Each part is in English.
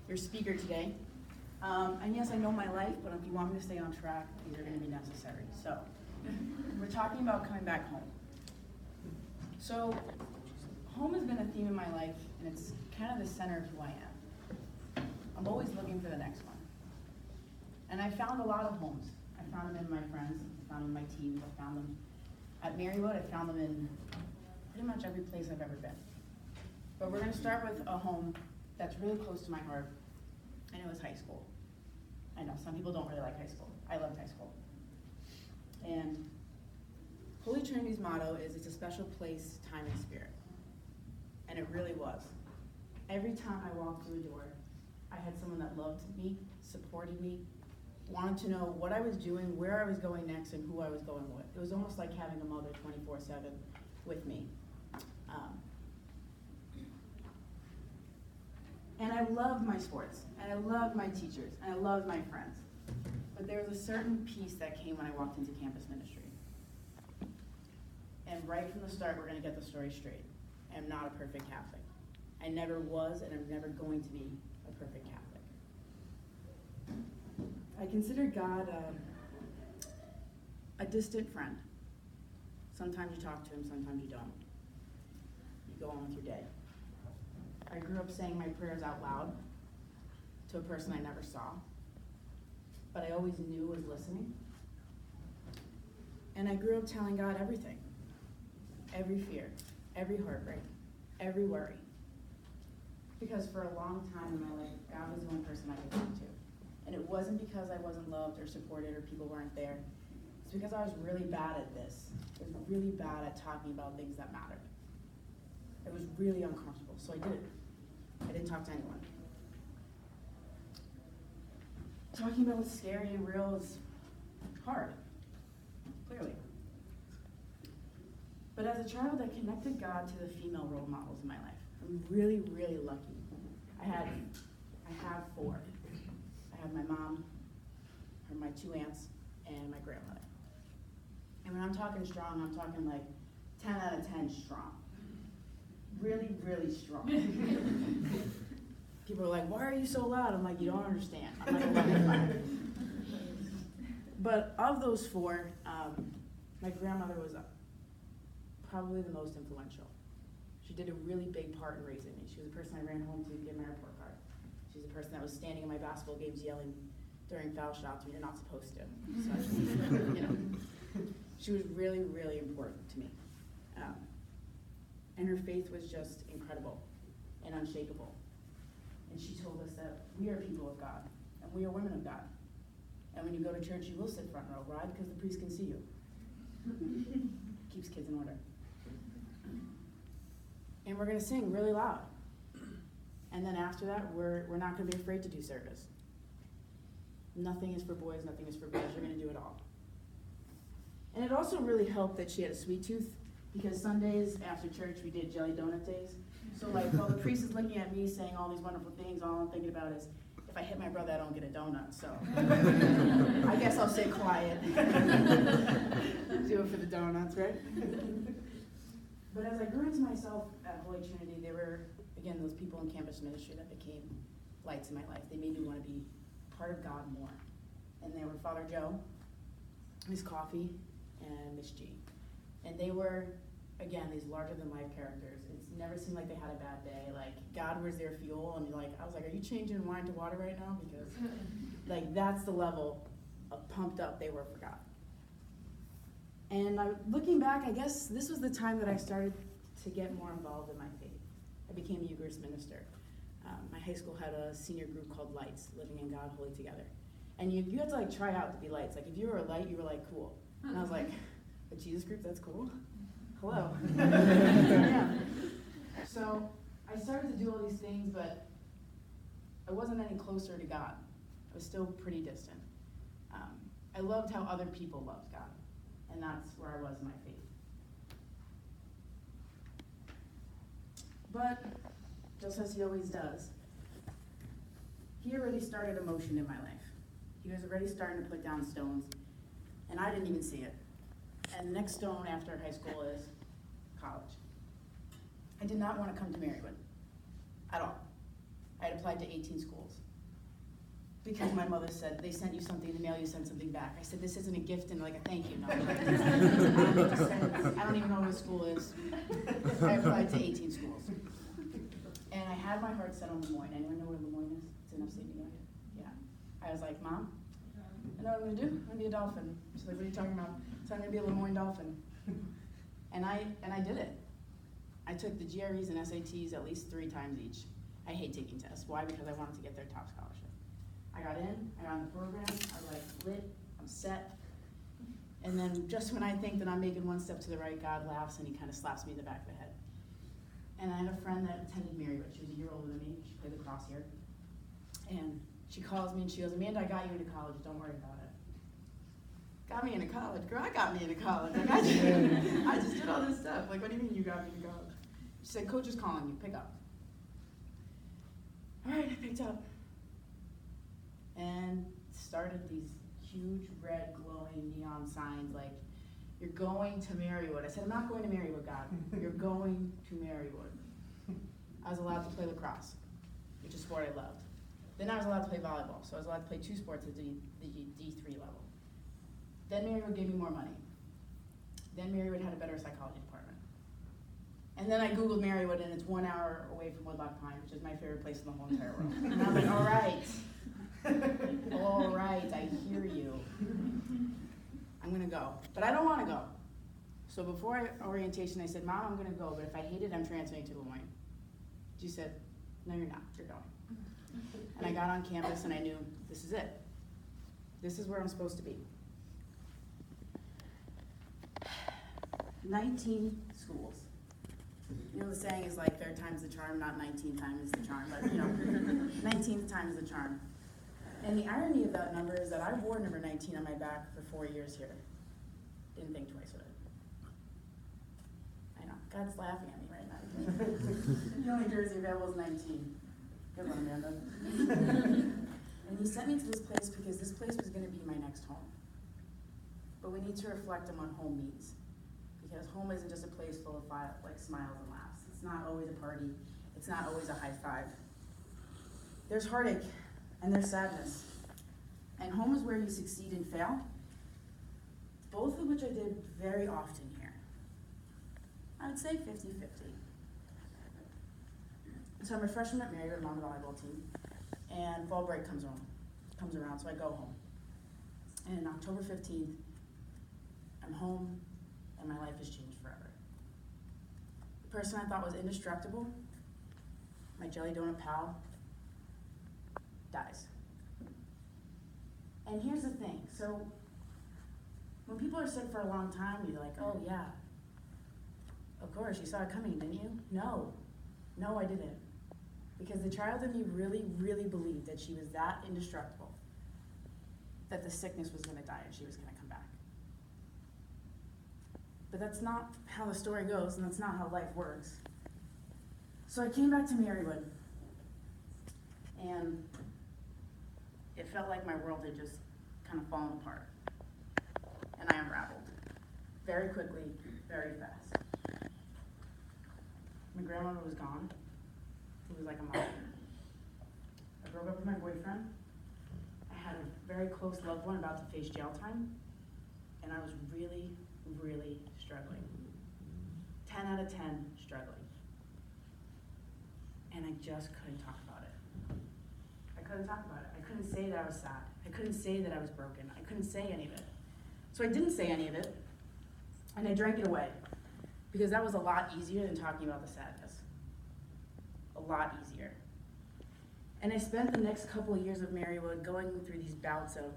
your speaker today. And yes, I know my life, but if you want me to stay on track, these are going to be necessary. So, we're talking about coming back home. So, home has been a theme in my life, and it's kind of the center of who I am. I'm always looking for the next one. And I found a lot of homes. I found them in my friends, I found them in my teams, I found them at Marywood, I found them in pretty much every place I've ever been. But we're going to start with a home that's really close to my heart, and it was high school. I know, some people don't really like high school. I loved high school. And Holy Trinity's motto is, it's a special place, time, and spirit. And it really was. Every time I walked through the door, I had someone that loved me, supported me, wanted to know what I was doing, where I was going next, and who I was going with. It was almost like having a mother 24/7 with me. And I loved my sports, and I loved my teachers, and I loved my friends. But there was a certain peace that came when I walked into campus ministry. And right from the start, we're going to get the story straight. I am not a perfect Catholic. I never was, and I'm never going to be a perfect Catholic. I consider God a distant friend. Sometimes you talk to him, sometimes you don't. You go on with your day. I grew up saying my prayers out loud to a person I never saw, but I always knew was listening. And I grew up telling God everything, every fear, every heartbreak, every worry. Because for a long time in my life, God was the only person I could talk to. And it wasn't because I wasn't loved or supported or people weren't there. It's because I was really bad at this. I was really bad at talking about things that mattered. It was really uncomfortable, so I did it. I didn't talk to anyone. Talking about what's scary and real is hard, clearly. But as a child, I connected God to the female role models in my life. I'm really, really lucky. I have four. I have my mom, my two aunts, and my grandmother. And when I'm talking strong, I'm talking like 10 out of 10 strong. Really, really strong. People are like, why are you so loud? I'm like, you don't understand. I'm like 11. But of those four, my grandmother was probably the most influential. She did a really big part in raising me. She was the person I ran home to get my report card. She was the person that was standing in my basketball games yelling during foul shots when you're not supposed to. So, she was really, really important to me. And her faith was just incredible and unshakable. And she told us that we are people of God, and we are women of God. And when you go to church, you will sit front row. Why? Because the priest can see you. Keeps kids in order. And we're going to sing really loud. And then after that, we're not going to be afraid to do service. Nothing is for boys, nothing is for girls. You're going to do it all. And it also really helped that she had a sweet tooth, because Sundays after church, we did jelly donut days. So like, while the priest is looking at me saying all these wonderful things, all I'm thinking about is, if I hit my brother, I don't get a donut. So I guess I'll stay quiet. Do it for the donuts, right? But as I grew into myself at Holy Trinity, there were, again, those people in campus ministry that became lights in my life. They made me want to be part of God more. And they were Father Joe, Miss Coffee, and Miss G. And they were, again, these larger-than-life characters. It's never seemed like they had a bad day. Like, God was their fuel, and I was like, are you changing wine to water right now? Because, like, that's the level of pumped up they were for God. And looking back, I guess this was the time that I started to get more involved in my faith. I became a Eucharist minister. My high school had a senior group called Lights, Living in God, Holy Together. And you had to, like, try out to be lights. Like, if you were a light, you were, like, cool. And I was like, a Jesus group, that's cool. Hello. Yeah. So I started to do all these things, but I wasn't any closer to God. I was still pretty distant. I loved how other people loved God, and that's where I was in my faith. But, just as he always does, he already started a motion in my life. He was already starting to put down stones, and I didn't even see it. And the next stone after high school is college. I did not want to come to Marywood at all. I had a applied to 18 schools. Because my mother said, they sent you something in the mail, you sent something back. I said, this isn't a gift and like a thank you, no. I don't even know what a school is. I applied to 18 schools. And I had my heart set on Lemoyne. Anyone know where Lemoyne is? It's in upstate New York. Yeah. I was like, Mom, I know what I'm gonna do. I'm gonna be a dolphin. She's like, what are you talking about? So I'm gonna be a Lemoyne dolphin. And I did it. I took the GREs and SATs at least 3 times each. I hate taking tests. Why? Because I wanted to get their top scholarship. I got in the program, I was like lit, I'm set. And then just when I think that I'm making one step to the right, God laughs and he kind of slaps me in the back of the head. And I had a friend that attended Marywood. She was a year older than me. She played lacrosse here. And she calls me and she goes, Amanda, I got you into college, don't worry about it. Got me into college? Girl, I got me into college. Like, I just did all this stuff. Like, what do you mean you got me into college? She said, Coach is calling you, pick up. All right, I picked up. And started these huge red glowing neon signs like, you're going to Marywood. I said, I'm not going to Marywood, God. You're going to Marywood. I was allowed to play lacrosse, which is a sport I loved. Then I was allowed to play volleyball, so I was allowed to play 2 sports at the D3 level. Then Marywood gave me more money. Then Marywood had a better psychology department. And then I Googled Marywood, and it's 1 hour away from Woodloch Pine, which is my favorite place in the whole entire world. And I'm like, all right. All right, I hear you. I'm gonna go, but I don't wanna go. So before orientation, I said, Mom, I'm gonna go, but if I hate it, I'm transferring to Lemoyne. She said, no, you're not, you're going. And I got on campus and I knew, this is it. This is where I'm supposed to be. 19 schools. You know, the saying is like, 3rd time's the charm, not 19th time is the charm, but you know, 19th time is the charm. And the irony of that number is that I wore number 19 on my back for 4 years here. Didn't think twice with it. I know, God's laughing at me right now. The only jersey available is 19. Good one, Amanda. And he sent me to this place because this place was gonna be my next home. But we need to reflect on what home means. Because home isn't just a place full of like smiles and laughs. It's not always a party. It's not always a high five. There's heartache. And there's sadness. And home is where you succeed and fail, both of which I did very often here. I would say 50-50. So I'm a freshman at Marywood, I'm on the volleyball team, and fall break comes around, so I go home. And October 15th, I'm home, and my life has changed forever. The person I thought was indestructible, my jelly donut pal, dies. And here's the thing, so when people are sick for a long time, you're like, oh yeah, of course, you saw it coming, didn't you? No, I didn't. Because the child in me really, really believed that she was that indestructible, that the sickness was gonna die and she was gonna come back. But that's not how the story goes, and that's not how life works. So I came back to Marywood, and it felt like my world had just kind of fallen apart. And I unraveled. Very quickly, very fast. My grandmother was gone. It was like a month. I broke up with my boyfriend. I had a very close loved one about to face jail time. And I was really, really struggling. 10 out of 10 struggling. And I just couldn't talk about it. I couldn't talk about it. I couldn't say that I was sad. I couldn't say that I was broken. I couldn't say any of it. So I didn't say any of it, and I drank it away, because that was a lot easier than talking about the sadness. A lot easier. And I spent the next couple of years of Marywood going through these bouts of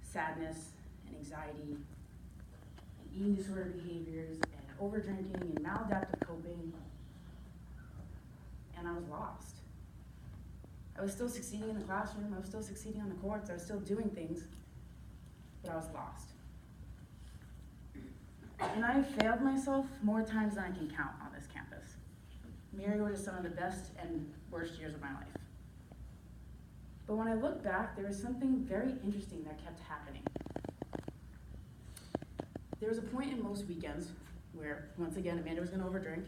sadness and anxiety, and eating disorder behaviors, and over-drinking, and maladaptive coping, and I was lost. I was still succeeding in the classroom, I was still succeeding on the courts, I was still doing things, but I was lost. And I failed myself more times than I can count on this campus. Marywood is some of the best and worst years of my life. But when I look back, there was something very interesting that kept happening. There was a point in most weekends where, once again, Amanda was gonna overdrink,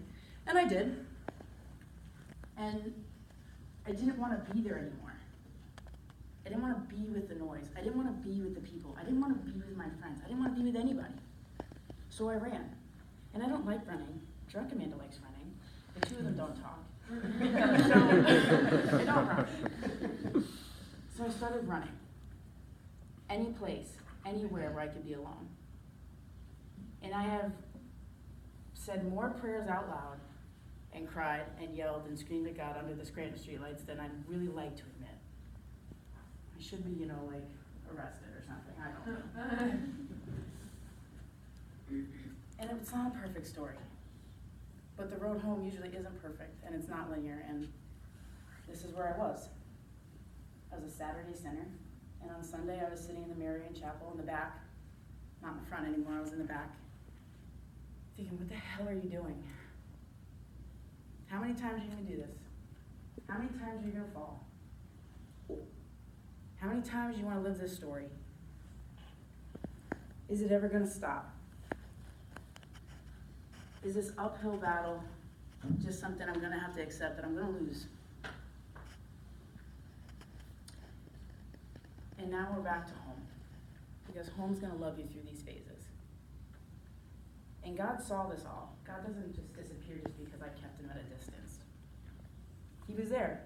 and I did. And I didn't want to be there anymore. I didn't want to be with the noise. I didn't want to be with the people. I didn't want to be with my friends. I didn't want to be with anybody. So I ran. And I don't like running. Drunk Amanda likes running. The two of them don't talk. So I don't run. So I started running. Any place, anywhere where I could be alone. And I have said more prayers out loud and cried and yelled and screamed at God under the Scranton streetlights than I'd really like to admit. I should be, like arrested or something. I don't know. And it's not a perfect story. But the road home usually isn't perfect, and it's not linear, and this is where I was. I was a Saturday sinner, and on Sunday I was sitting in the Marian Chapel in the back, not in the front anymore, I was in the back, thinking, what the hell are you doing? How many times are you going to do this? How many times are you going to fall? How many times do you want to live this story? Is it ever going to stop? Is this uphill battle just something I'm going to have to accept that I'm going to lose? And now we're back to home, because home's going to love you through these phases. And God saw this all. God doesn't just disappear just because I kept him at a distance. He was there.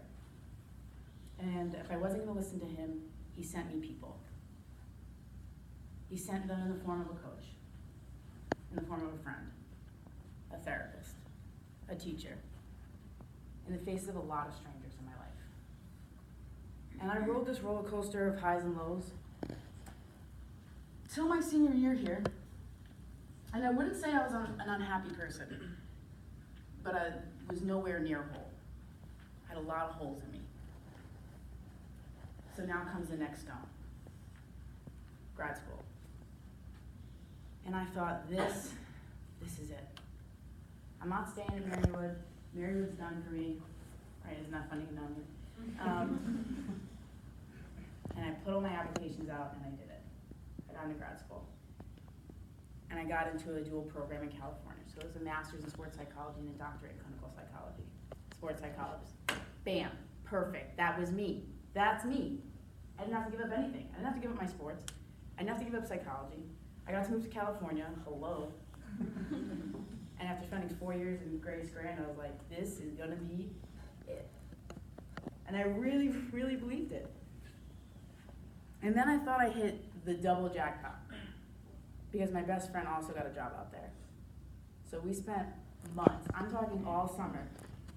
And if I wasn't going to listen to him, he sent me people. He sent them in the form of a coach, in the form of a friend, a therapist, a teacher, in the face of a lot of strangers in my life. And I rode this roller coaster of highs and lows till my senior year here. And I wouldn't say I was an unhappy person, but I was nowhere near whole. I had a lot of holes in me. So now comes the next stone, grad school. And I thought, this is it. I'm not staying in Marywood. Marywood's done for me. Right, isn't that funny? And I put all my applications out and I did it. I got into grad school. And I got into a dual program in California. So it was a master's in sports psychology and a doctorate in clinical psychology. Sports psychologist. Bam, perfect. That was me. That's me. I didn't have to give up anything. I didn't have to give up my sports. I didn't have to give up psychology. I got to move to California. Hello. And after spending 4 years in Grace Grant, I was like, this is gonna be it. And I really, really believed it. And then I thought I hit the double jackpot, because my best friend also got a job out there. So we spent months, I'm talking all summer,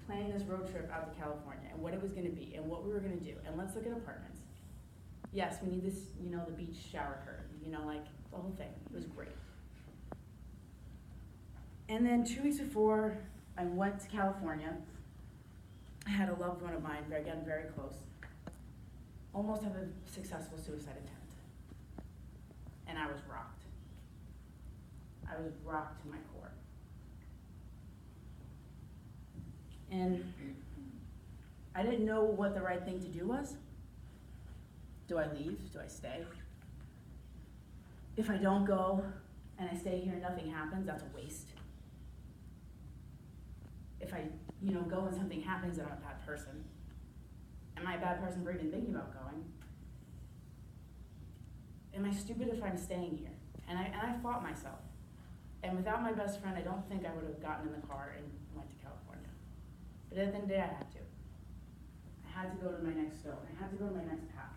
planning this road trip out to California and what it was gonna be and what we were gonna do. And let's look at apartments. Yes, we need this, the beach shower curtain, like the whole thing. It was great. And then 2 weeks before I went to California, I had a loved one of mine, again, very close, almost have a successful suicide attempt. And I was rocked. I was rocked to my core. And I didn't know what the right thing to do was. Do I leave? Do I stay? If I don't go and I stay here and nothing happens, that's a waste. If I, go and something happens, then I'm a bad person. Am I a bad person for even thinking about going? Am I stupid if I'm staying here? And I fought myself. And without my best friend, I don't think I would have gotten in the car and went to California. But at the end of the day, I had to. I had to go to my next stone. I had to go to my next path.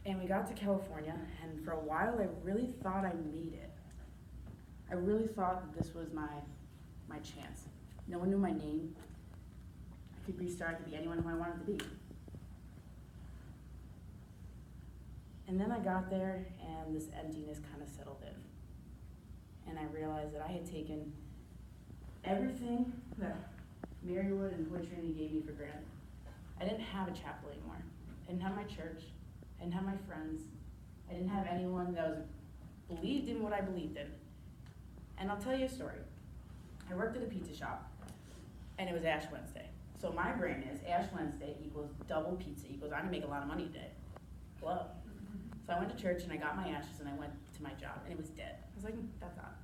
And we got to California, and for a while, I really thought I made it. I really thought that this was my chance. No one knew my name. I could restart, I could be anyone who I wanted to be. And then I got there, and this emptiness kind of settled in. And I realized that I had taken everything that Marywood and Holy Trinity gave me for granted. I didn't have a chapel anymore. I didn't have my church. I didn't have my friends. I didn't have anyone that believed in what I believed in. And I'll tell you a story. I worked at a pizza shop, and it was Ash Wednesday. So my brain is Ash Wednesday equals double pizza equals I'm gonna make a lot of money today. Hello. So I went to church and I got my ashes and I went to my job and it was dead. I was like, that's odd.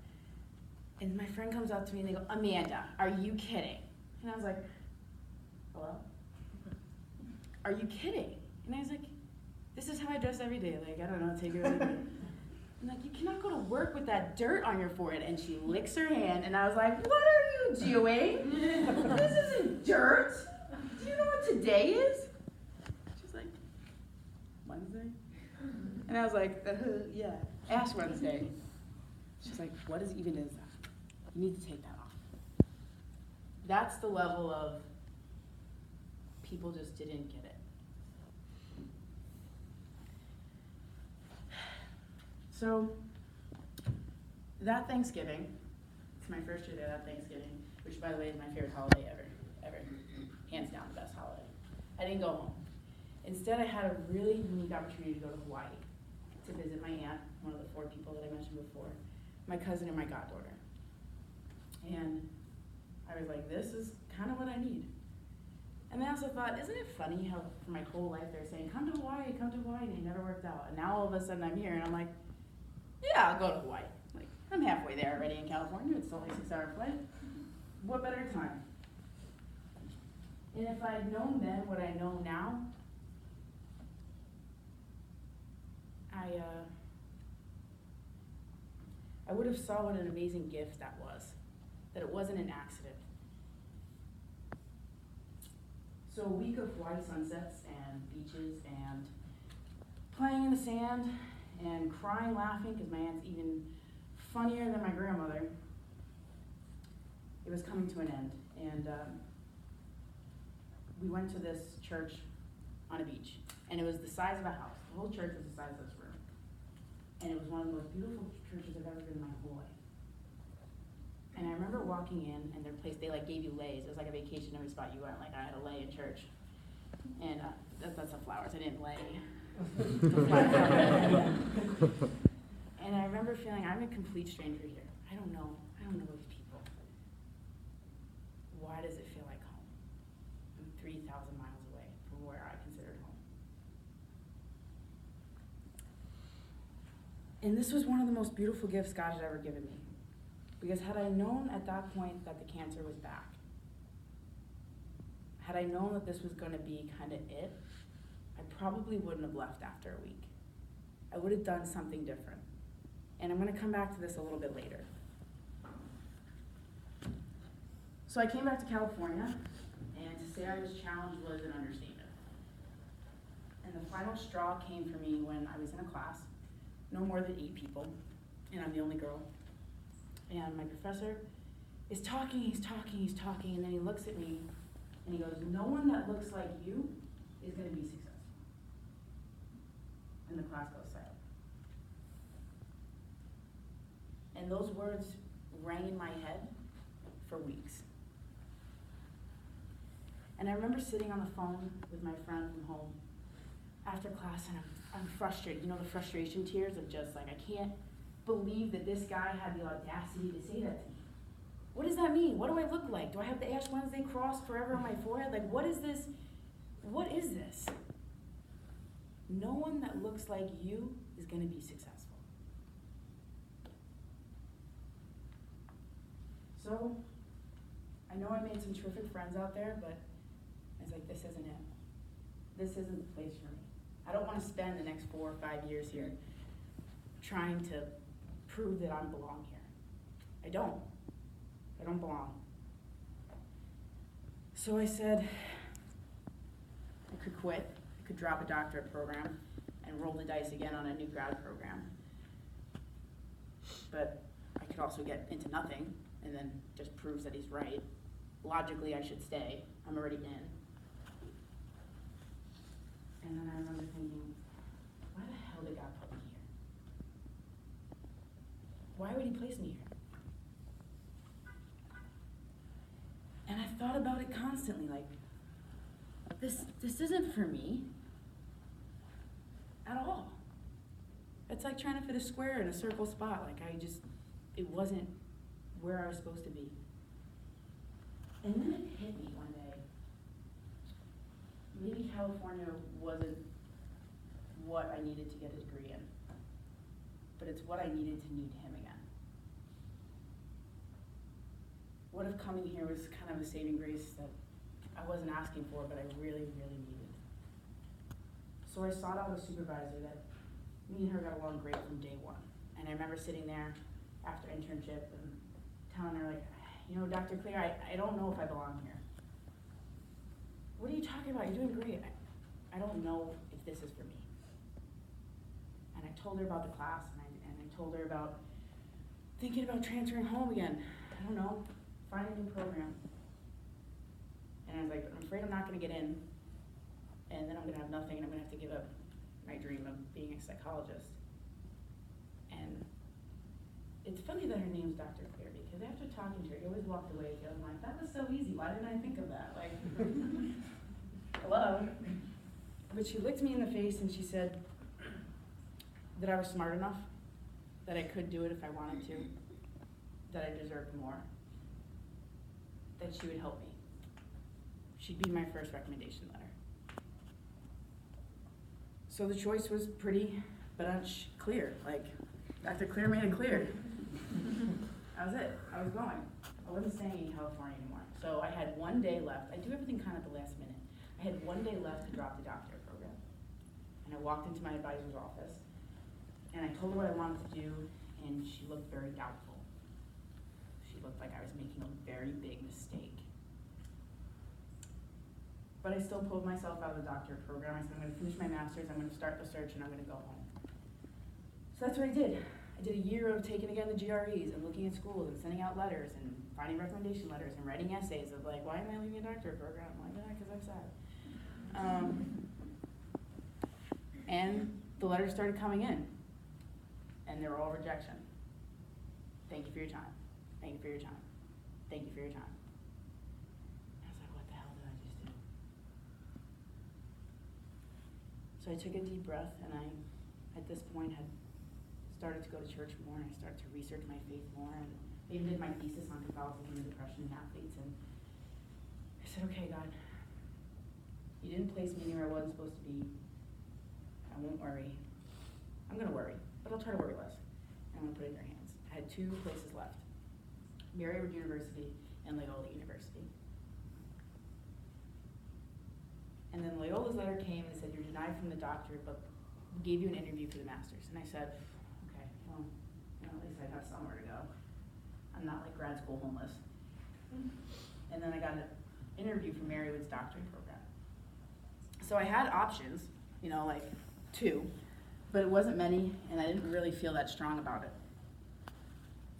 And my friend comes up to me and they go, Amanda, are you kidding? And I was like, hello? Are you kidding? And I was like, this is how I dress every day. Like, I don't know, take it or leave it. I'm like, you cannot go to work with that dirt on your forehead. And she licks her hand, and I was like, what are you doing? This isn't dirt. Do you know what today is? She's like, Wednesday? And I was like, yeah, Ash Wednesday. She's like, what even is that? You need to take that off. That's the level of people just didn't get it. So that Thanksgiving, it's my first year there, that Thanksgiving, which by the way is my favorite holiday ever, hands down the best holiday. I didn't go home. Instead, I had a really unique opportunity to go to Hawaii to visit my aunt, one of the 4 people that I mentioned before, my cousin and my goddaughter. And I was like, this is kind of what I need. And I also thought, isn't it funny how for my whole life they're saying, come to Hawaii, and it never worked out. And now all of a sudden I'm here and I'm like, yeah, I'll go to Hawaii. Like, I'm halfway there already in California. It's only a 6-hour flight. What better time? And if I'd known then what I know now, I would have saw what an amazing gift that was, that it wasn't an accident. So a week of Hawaii sunsets and beaches and playing in the sand and crying, laughing, because my aunt's even funnier than my grandmother. It was coming to an end, and we went to this church on a beach, and it was the size of a house. The whole church was the size of this room, and it was one of the most beautiful churches I've ever been in my whole life. And I remember walking in, and their place, they like gave you lays. It was like a vacation every spot you went. Like I had a lay in church, and that's the flowers. I didn't lay. And I remember feeling I'm a complete stranger here. I don't know these people. Why does it feel like home? I'm 3,000 miles away from where I considered home. And this was one of the most beautiful gifts God had ever given me. Because had I known at that point that the cancer was back, had I known that this was going to be kind of it, I probably wouldn't have left after a week. I would have done something different. And I'm going to come back to this a little bit later. So I came back to California, and to say I was challenged was an understatement. And the final straw came for me when I was in a class, no more than 8 people, and I'm the only girl. And my professor is talking, and then he looks at me, and he goes, no one that looks like you is going to be successful. And the class goes silent. And those words rang in my head for weeks. And I remember sitting on the phone with my friend from home after class, and I'm frustrated. You know, the frustration tears of just like, I can't believe that this guy had the audacity to say that to me. What does that mean? What do I look like? Do I have the Ash Wednesday cross forever on my forehead? Like, what is this? What is this? No one that looks like you is going to be successful. So, I know I made some terrific friends out there, but I was like, this isn't it. This isn't the place for me. I don't want to spend the next 4 or 5 years here trying to prove that I belong here. I don't belong. So I said, I could quit, I could drop a doctorate program and roll the dice again on a new grad program. But I could also get into nothing and then just proves that he's right. Logically, I should stay. I'm already in. And then I remember thinking, why the hell did God put me here? Why would he place me here? And I thought about it constantly, like, this isn't for me at all. It's like trying to fit a square in a circle spot. Like it wasn't where I was supposed to be. And then it hit me one day. Maybe California wasn't what I needed to get a degree in, but it's what I needed to need him again. what if coming here was kind of a saving grace that I wasn't asking for, but I really, really needed? So I sought out a supervisor that me and her got along great from day one. And I remember sitting there after internship and telling her, like, you know, Dr. Claire, I don't know if I belong here. What are you talking about? You're doing great. I don't know if this is for me. And I told her about the class, and I told her about thinking about transferring home again. I don't know, find a new program. And I was like, I'm afraid I'm not gonna get in, and then I'm gonna have nothing, and I'm gonna have to give up my dream of being a psychologist. And it's funny that her name's Dr. Claire, because after talking to her, I always walked away feeling like, that was so easy, why didn't I think of that? Like, hello? But she looked me in the face and she said that I was smart enough, that I could do it if I wanted to, that I deserved more, that she would help me. She'd be my first recommendation letter. So the choice was pretty clear. Like, Dr. Claire made it clear. That was it. I was going. I wasn't staying in California anymore. So I had 1 day left. I do everything kind of at the last minute. I had 1 day left to drop the doctorate program. And I walked into my advisor's office, and I told her what I wanted to do, and she looked very doubtful. She looked like I was making a very big mistake. But I still pulled myself out of the doctorate program. I said, I'm gonna finish my master's, I'm gonna start the search, and I'm gonna go home. So that's what I did. I did a year of taking again the GREs and looking at schools and sending out letters and finding recommendation letters and writing essays of like, why am I leaving a doctorate program? I'm like, because I'm sad. And the letters started coming in, and they were all rejection. Thank you for your time. Thank you for your time. Thank you for your time. I was like, what the hell did I just do? So I took a deep breath, and I, at this point, had started to go to church more, and I started to research my faith more, and I even did my thesis on Catholicism and depression in athletes, and I said, okay, God, you didn't place me near where I wasn't supposed to be. I won't worry. I'm gonna worry, but I'll try to worry less. And I'm gonna put it in your hands. I had 2 places left, Marywood University and Loyola University. And then Loyola's letter came and said, you're denied from the doctorate, but we gave you an interview for the master's. And I said, okay, well, you know, at least I have somewhere to go. I'm not like grad school homeless. And then I got an interview for Marywood's doctorate program. So I had options, you know, like 2, but it wasn't many, and I didn't really feel that strong about it.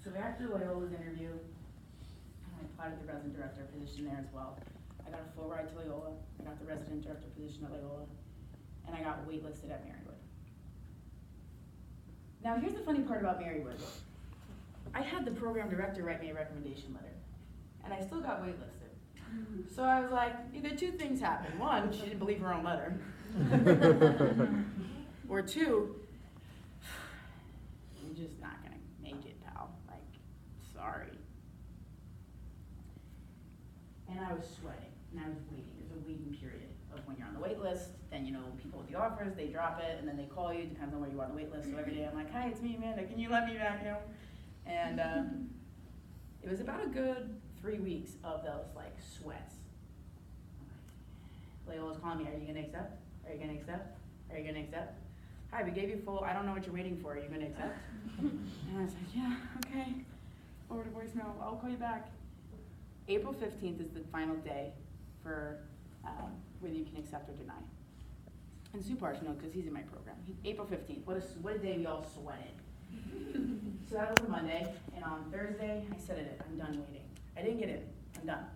So after Loyola's interview, I applied to the resident director position there as well. I got a full ride to Loyola, I got the resident director position at Loyola, and I got waitlisted at Marywood. Now here's the funny part about Marywood. I had the program director write me a recommendation letter, and I still got waitlisted. So I was like, either 2 things happened. 1, she didn't believe her own letter. Or 2, you're just not gonna make it, pal. Like, sorry. And I was sweating, and I was waiting. There's a waiting period of when you're on the wait list, then you know, people with the offers, they drop it, and then they call you, depends on where you are on the wait list. So every day I'm like, hi, it's me, Amanda, can you let me back in? And it was about a good 3 weeks of those like sweats. Loyola's calling me, are you gonna accept? Are you gonna accept? Are you gonna accept? Hi, we gave you full, I don't know what you're waiting for, are you gonna accept? And I was like, yeah, okay. Over to voicemail, I'll call you back. April 15th is the final day for whether you can accept or deny. And Suparsh knows because he's in my program. April 15th, what a day we all sweated. So that was a Monday, and on Thursday, I said it, I'm done waiting. I didn't get in, I'm done.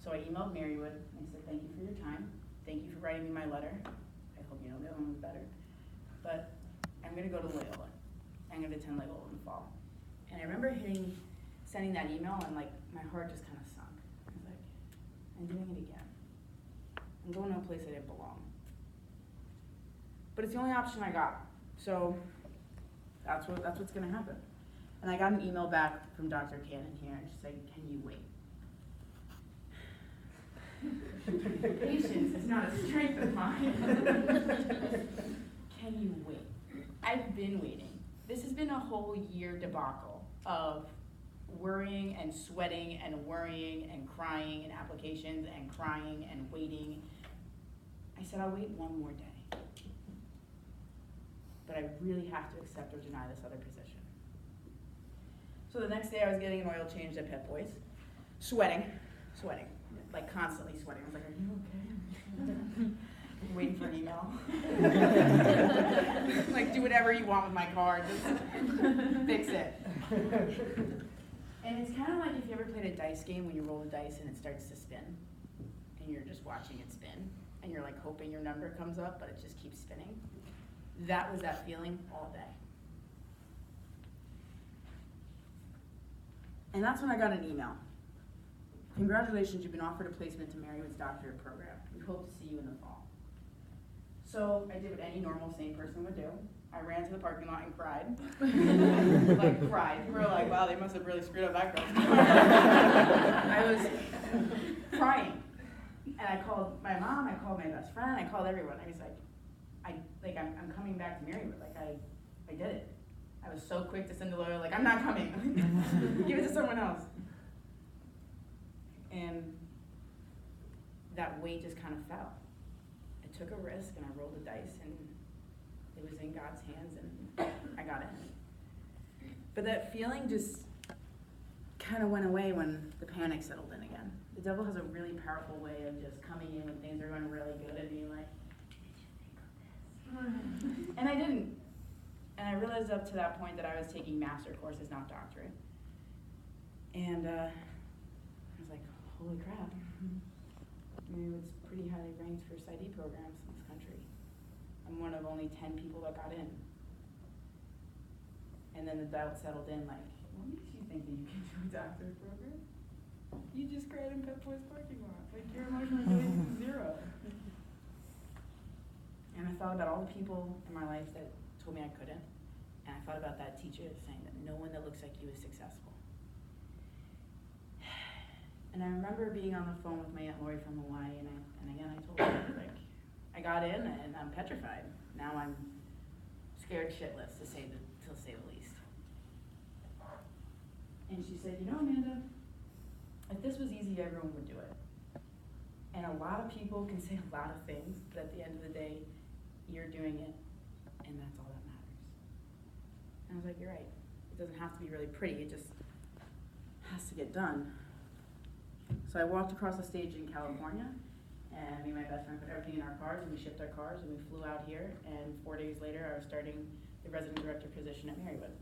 So I emailed Marywood, and I said, thank you for your time. Thank you for writing me my letter. I hope you know the other one was better. But I'm gonna go to Loyola. I'm gonna attend Loyola in the fall. And I remember sending that email, and like, my heart just kind of sunk. I was like, I'm doing it again. I'm going to a place I didn't belong. But it's the only option I got. So that's what's gonna happen. And I got an email back from Dr. Cannon here, and she said, can you wait? Patience is not a strength of mine. Can you wait? I've been waiting. This has been a whole year debacle of worrying and sweating and worrying and crying and applications and crying and waiting. I said, I'll wait one more day. But I really have to accept or deny this other position. So the next day I was getting an oil change at Pet Boys, sweating, like constantly sweating. I was like, are you okay? Waiting for an email. Like, do whatever you want with my car, just fix it. And it's kind of like if you ever played a dice game when you roll the dice and it starts to spin, and you're just watching it spin, and you're like hoping your number comes up, but it just keeps spinning. That was that feeling all day. And that's when I got an email. Congratulations, you've been offered a placement to Marywood's doctorate program. We hope to see you in the fall. So I did what any normal, sane person would do. I ran to the parking lot and cried. Like, cried. People were like, wow, they must have really screwed up that girl. I was crying. And I called my mom, I called my best friend, I called everyone. I was like, I'm coming back to Marywood. Like, I did it. I was so quick to send a lawyer, like, I'm not coming. Give it to someone else. And that weight just kind of fell. I took a risk and I rolled the dice and it was in God's hands and I got in. But that feeling just kind of went away when the panic settled in again. The devil has a really powerful way of just coming in when things are going really good and being like, and I didn't. And I realized up to that point that I was taking master courses, not doctorate. And I was like, holy crap. I mean, it's pretty highly ranked for PsyD programs in this country. I'm one of only 10 people that got in. And then the doubt settled in like, what makes you think that you can do a doctorate program? You just cried in Pet Boys parking lot. Like, your emotional intelligence is zero. And I thought about all the people in my life that told me I couldn't. And I thought about that teacher saying that no one that looks like you is successful. And I remember being on the phone with my Aunt Lori from Hawaii, and again I told her, like, I got in and I'm petrified. Now I'm scared shitless, to say the least. And she said, you know, Amanda, if this was easy, everyone would do it. And a lot of people can say a lot of things, but at the end of the day, you're doing it, and that's all that matters. And I was like, you're right. It doesn't have to be really pretty, it just has to get done. So I walked across the stage in California, and me and my best friend put everything in our cars, and we shipped our cars, and we flew out here, and 4 days later, I was starting the resident director position at Marywood.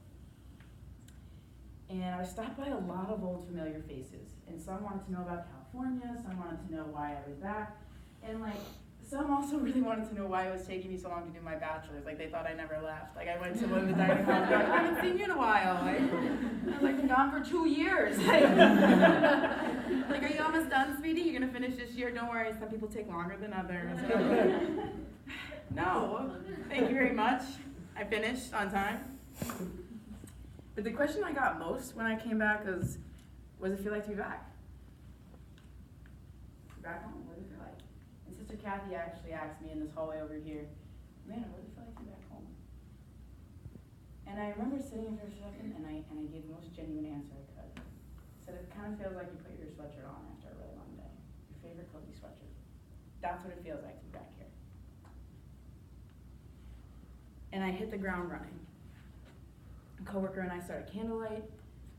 And I was stopped by a lot of old familiar faces, and some wanted to know about California, some wanted to know why I was back, and like, some also really wanted to know why it was taking me so long to do my bachelor's. Like, they thought I never left. Like, I went to one of the dining halls, like, I haven't seen you in a while. Like, I was like, I'm gone for 2 years. Like, are you almost done, sweetie? You're gonna finish this year? Don't worry, some people take longer than others. No, thank you very much. I finished on time. But the question I got most when I came back was, what does it feel like to be back? Back home, what does it feel like? And Sister Kathy actually asked me in this hallway over here, Amanda, what does it feel like to be back home? And I remember sitting for a second, and I gave the most genuine answer I could. I said, it kind of feels like you put your sweatshirt on after a really long day. Your favorite cozy sweatshirt. That's what it feels like to be back here. And I hit the ground running. A coworker and I started candlelight.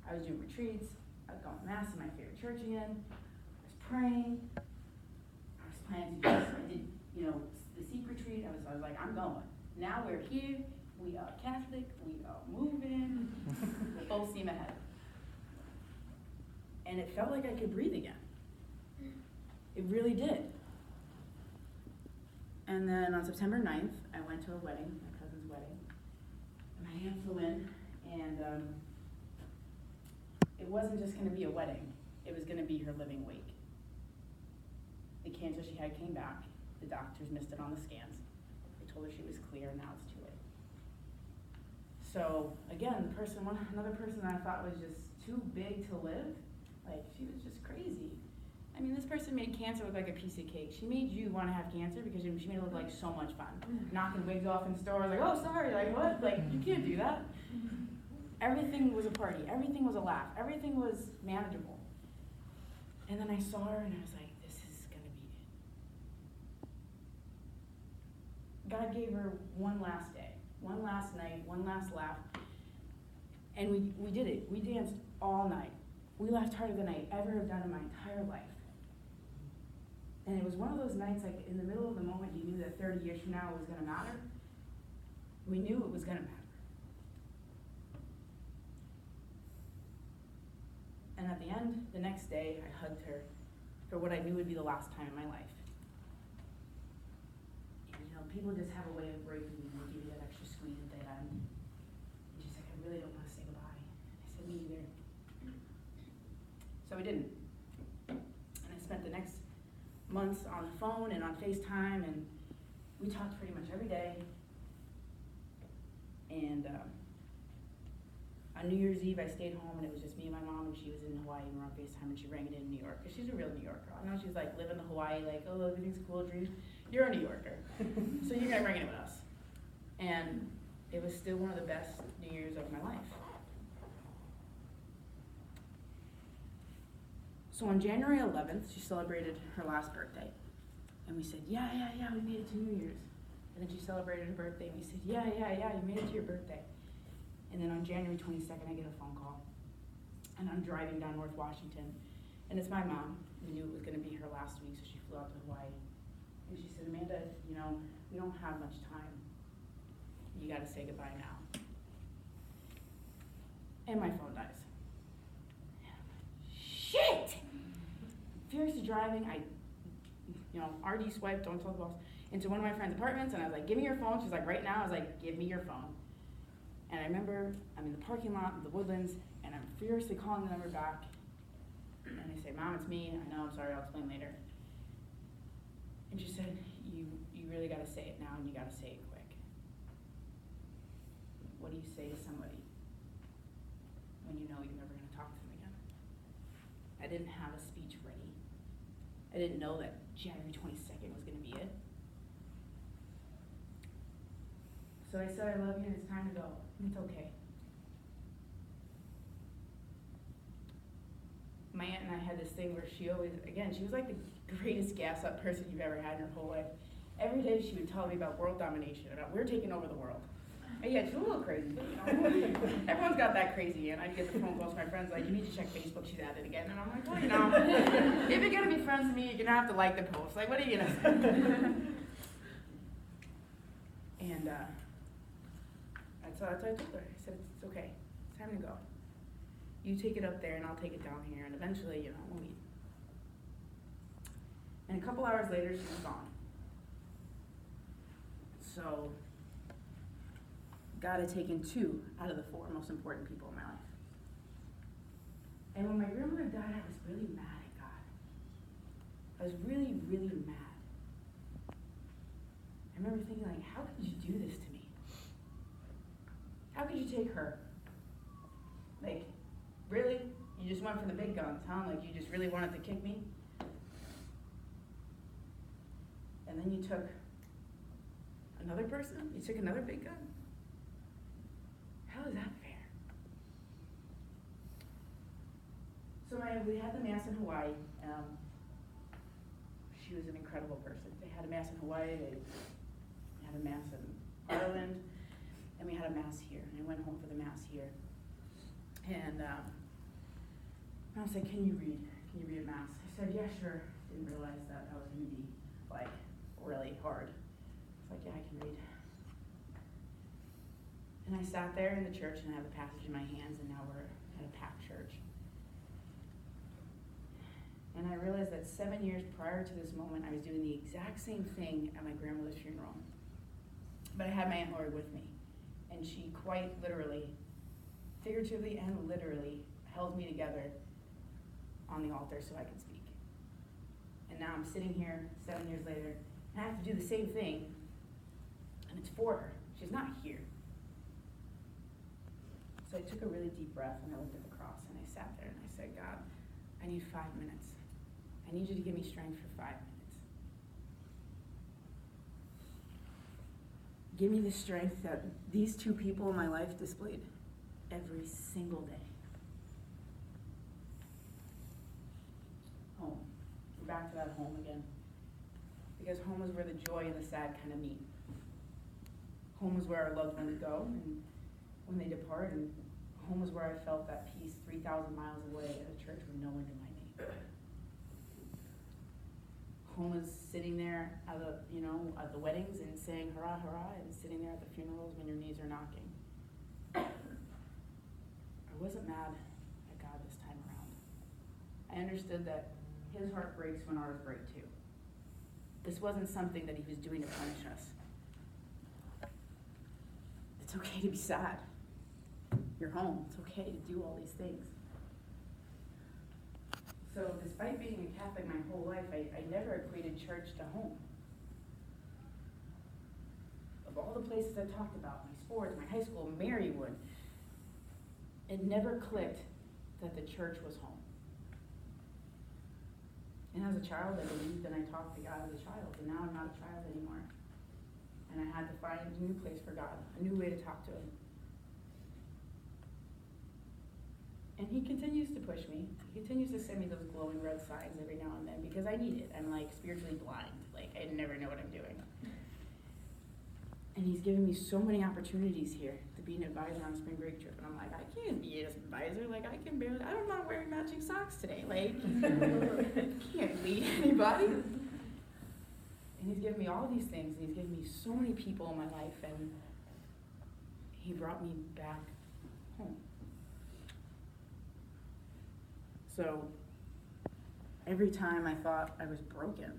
I was doing retreats. I was going to mass in my favorite church again. I was praying. I was planning to do this. I did, the Sikh retreat. I was like, I'm going. Now we're here. We are Catholic. We are moving. Full steam ahead. And it felt like I could breathe again. It really did. And then on September 9th, I went to a wedding, my cousin's wedding. And my aunt flew in, and it wasn't just going to be a wedding. It was going to be her living wake. The cancer she had came back. The doctors missed it on the scans. They told her she was clear, and now it's too late. So again, another person that I thought was just too big to live, like, she was just crazy. I mean, this person made cancer look like a piece of cake. She made you want to have cancer because she made it look like so much fun. Knocking wigs off in stores, like, oh, sorry, like, what? Like, you can't do that. Everything was a party. Everything was a laugh. Everything was manageable. And then I saw her and I was like, this is going to be it. God gave her one last day, one last night, one last laugh. And we did it. We danced all night. We laughed harder than I ever have done in my entire life. And it was one of those nights, like in the middle of the moment, you knew that 30 years from now it was going to matter. We knew it was going to matter. And at the end, the next day, I hugged her for what I knew would be the last time in my life. And people just have a way of breaking you and give you that extra squeeze at the end. And she's like, I really don't want to say goodbye. I said, me either. So we didn't. And I spent the next months on the phone and on FaceTime, and we talked pretty much every day. And on New Year's Eve, I stayed home, and it was just me and my mom, and she was in Hawaii, and we were on FaceTime, and she rang it in New York, because she's a real New Yorker. I know she's like living in Hawaii, like, oh, everything's cool, dreams. You're a New Yorker, so you're gonna ring it with us. And it was still one of the best New Year's of my life. So on January 11th, she celebrated her last birthday. And we said, yeah, we made it to New Year's. And then she celebrated her birthday, and we said, yeah, you made it to your birthday. And then on January 22nd, I get a phone call. And I'm driving down North Washington. And it's my mom. We knew it was going to be her last week, so she flew out to Hawaii. And she said, Amanda, we don't have much time. You got to say goodbye now. And my phone dies. Shit! Furiously driving, I RD swiped, don't tell the boss, into one of my friend's apartments, and I was like, give me your phone. She's like, right now? I was like, give me your phone. And I remember I'm in the parking lot of the Woodlands, and I'm furiously calling the number back. And I say, Mom, it's me. I know, I'm sorry, I'll explain later. And she said, you really got to say it now, and you got to say it quick. What do you say to somebody when you know you're never going to talk to them again? I didn't have a speech ready. I didn't know that January 22nd was going to be it. So I said, I love you, and it's time to go. It's okay. My aunt and I had this thing where she always, she was like the greatest gas up person you've ever had in her whole life. Every day she would tell me about world domination, about we're taking over the world. And yeah, she's a little crazy, but everyone's got that crazy aunt. I'd get the phone calls from my friends like, you need to check Facebook, she's at it again. And I'm like, well, if you're gonna be friends with me, you're gonna have to like the post. Like, what are you gonna say? And that's what I told her. I said, it's okay, it's time to go. You take it up there and I'll take it down here, and eventually, we'll meet. And a couple hours later, she was gone. So, God had taken 2 out of the 4 most important people in my life. And when my grandmother died, I was really mad at God. I was really, really mad. I remember thinking, like, how could you do this to me? How could you take her? Like, really? You just went for the big guns, huh? Like, you just really wanted to kick me? And then you took another person? You took another big gun? How is that fair? So we had the Mass in Hawaii. She was an incredible person. They had a Mass in Hawaii, they had a Mass in Ireland, and we had a Mass here. And I went home for the Mass here. And I was like, can you read a Mass? I said, yeah, sure. Didn't realize that was going to be, like, really hard. I was like, yeah, I can read. And I sat there in the church, and I had the passage in my hands, and now we're at a packed church. And I realized that 7 years prior to this moment, I was doing the exact same thing at my grandmother's funeral. But I had my Aunt Lori with me, and she quite literally, figuratively and literally, held me together on the altar so I could speak. And now I'm sitting here 7 years later, and I have to do the same thing, and it's for her. She's not here. So I took a really deep breath, and I looked at the cross, and I sat there, and I said, God, I need 5 minutes. I need you to give me strength for 5 minutes. Give me the strength that these 2 people in my life displayed. every single day. Home. We're back to that home again. Because home is where the joy and the sad kind of meet. Home is where our loved ones go and when they depart, and home is where I felt that peace 3,000 miles away at a church with no one to my name. Home is sitting there at the weddings and saying hurrah, hurrah, and sitting there at the funerals when your knees are knocking. I wasn't mad at God this time around. I understood that his heart breaks when ours break too. This wasn't something that he was doing to punish us. It's okay to be sad. You're home. It's okay to do all these things. So despite being a Catholic my whole life, I never equated church to home. Of all the places I talked about, my sports, my high school, Marywood, it never clicked that the church was home. And as a child, I believed and I talked to God as a child, and now I'm not a child anymore. And I had to find a new place for God, a new way to talk to him. And he continues to push me. He continues to send me those glowing red signs every now and then because I need it. I'm like spiritually blind. Like I never know what I'm doing. And he's given me so many opportunities here to be an advisor on a spring break trip. And I'm like, I can't be an advisor. Like I'm not wearing matching socks today. Like, I can't lead anybody. And he's given me all these things. And he's given me so many people in my life. And he brought me back home. So every time I thought I was broken,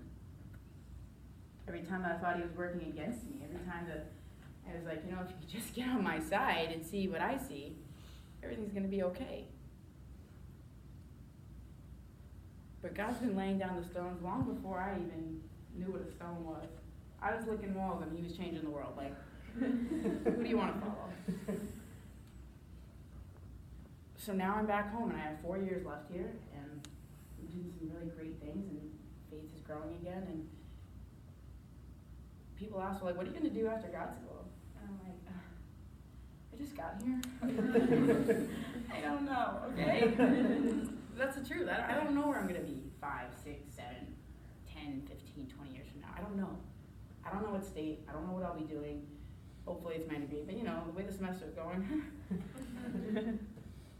every time I thought he was working against me, every time that I was like, if you could just get on my side and see what I see, everything's going to be okay. But God's been laying down the stones long before I even knew what a stone was. I was licking walls and he was changing the world. Like, who do you want to follow? So now I'm back home and I have 4 years left here and I'm doing some really great things and faith is growing again. And people ask, well, like, what are you going to do after God school? And I'm like, I just got here. I don't know, okay? That's the truth. I don't know where I'm going to be 5, 6, 7, 10, 15, 20 years from now. I don't know. I don't know what state. I don't know what I'll be doing. Hopefully it's my degree. But, the way the semester's going,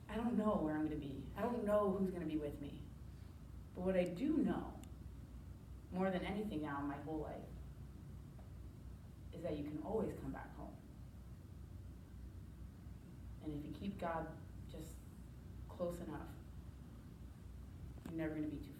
I don't know where I'm going to be. I don't know who's going to be with me. But what I do know, more than anything now in my whole life, is that you can always come back home. And if you keep God just close enough, you're never going to be too